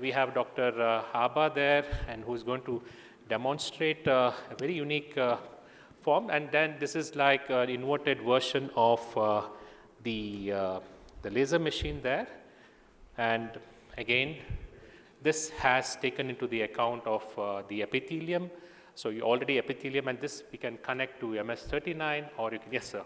We have Dr. Abha there, and who's going to demonstrate a very unique form. And then this is like an inverted version of the laser machine there. And again, this has taken into the account of the epithelium. So you already epithelium, and this we can connect to MS39, or you can, yes, sir.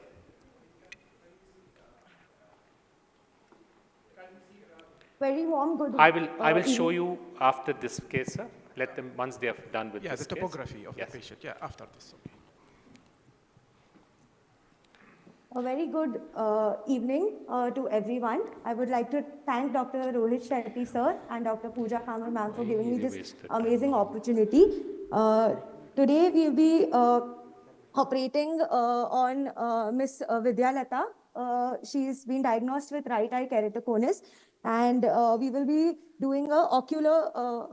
Very warm, good. I will show you after this case, sir. Let them, once they have done with this the topography case. of the patient, after this. Okay. A very good evening to everyone. I would like to thank Dr. Rohit Shetty, sir, and Dr. Pooja Kamar, ma'am, for giving me this amazing opportunity. Today, we'll be operating on Miss Vidyalata. She's been diagnosed with right eye keratoconus, and we will be doing a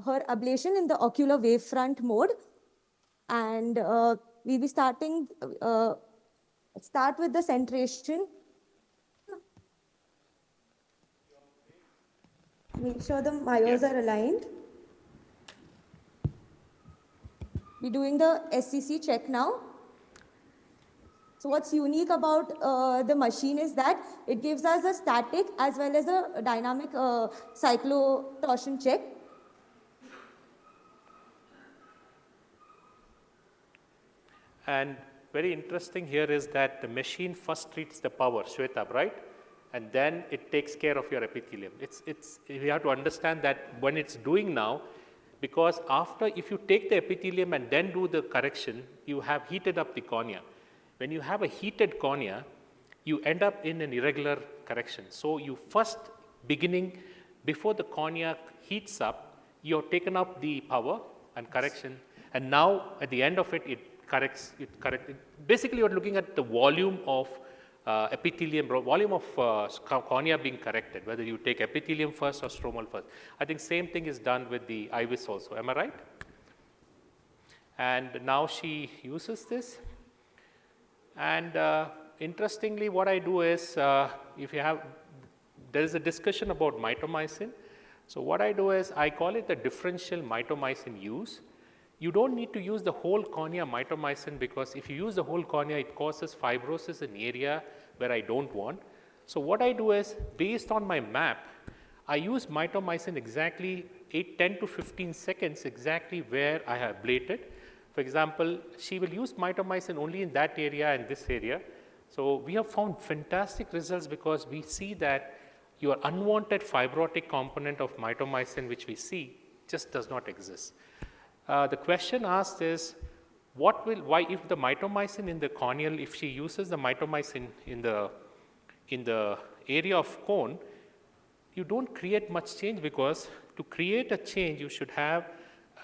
her ablation in the ocular wavefront mode. And we'll be starting, start with the centration. Make sure the myos are aligned. We're doing the SCC check now. So what's unique about the machine is that it gives us a static as well as a dynamic cyclotorsion check. And very interesting here is that the machine first treats the power, Shwetab, right? And then it takes care of your epithelium. We have to understand that when it's doing now, because after, if you take the epithelium and then do the correction, you have heated up the cornea. When you have a heated cornea, you end up in an irregular correction. So you first, beginning, before the cornea heats up, you've taken up the power and correction, and now at the end of it, it corrects. Basically, you're looking at the volume of epithelium, volume of cornea being corrected, whether you take epithelium first or stromal first. I think same thing is done with the iris also, am I right? And now she uses this. And interestingly, what I do is, if you have, there is a discussion about mitomycin. So what I do is, I call it the differential mitomycin use. You don't need to use the whole cornea mitomycin, because if you use the whole cornea, it causes fibrosis in area where I don't want. So what I do is, based on my map, I use mitomycin exactly 10 to 15 seconds exactly where I have ablated. For example, she will use mitomycin only in that area and this area. So we have found fantastic results, because we see that your unwanted fibrotic component of mitomycin, which we see, just does not exist. The question asked is, why if the mitomycin in the corneal, if she uses the mitomycin in the area of cone, you don't create much change, because to create a change, you should have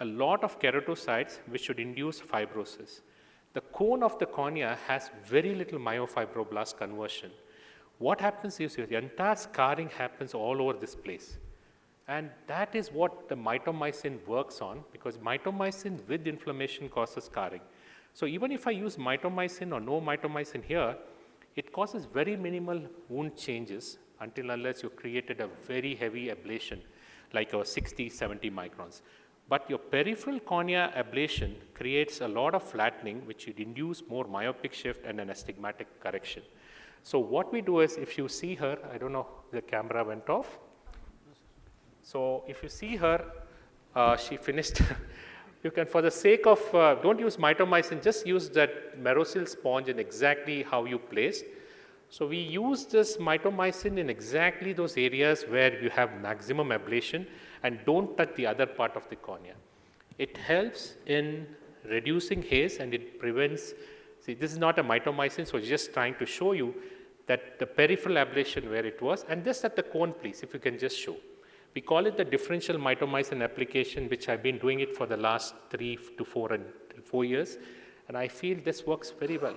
a lot of keratocytes which should induce fibrosis. The cone of the cornea has very little myofibroblast conversion. What happens is the entire scarring happens all over this place. And that is what the mitomycin works on, because mitomycin with inflammation causes scarring. So even if I use mitomycin or no mitomycin here, it causes very minimal wound changes unless you created a very heavy ablation, like a 60, 70 microns. But your peripheral cornea ablation creates a lot of flattening, which would induce more myopic shift and an astigmatic correction. So what we do is, if you see her, I don't know, the camera went off. So if you see her, she finished. You can, for the sake of, don't use mitomycin, just use that Merosil sponge in exactly how you placed. So we use this mitomycin in exactly those areas where you have maximum ablation, and don't touch the other part of the cornea. It helps in reducing haze, and it prevents, see, this is not a mitomycin, so just trying to show you that the peripheral ablation where it was, and just at the cone, please, if you can just show. We call it the differential mitomycin application, which I've been doing it for the last 3 to 4 years, and I feel this works very well.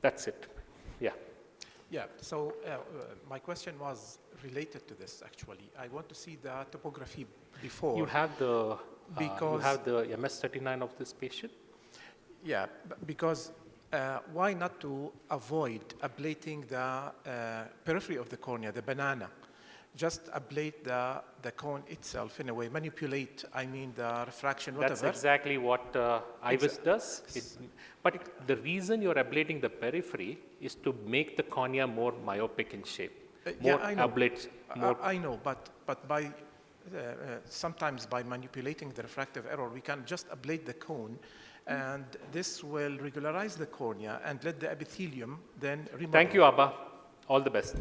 That's it. Yeah. Yeah, so my question was related to this, actually. I want to see the topography before. You have the, MS39 of this patient? Yeah, because why not to avoid ablating the periphery of the cornea, the banana? just ablate the cone itself in a way, manipulate, I mean, the refraction, whatever. That's exactly what IVIS does. But the reason you're ablating the periphery is to make the cornea more myopic in shape. More I know. ablates. More I know, but by sometimes by manipulating the refractive error, we can just ablate the cone, and this will regularize the cornea and let the epithelium then remodel. Thank you, Abha. All the best.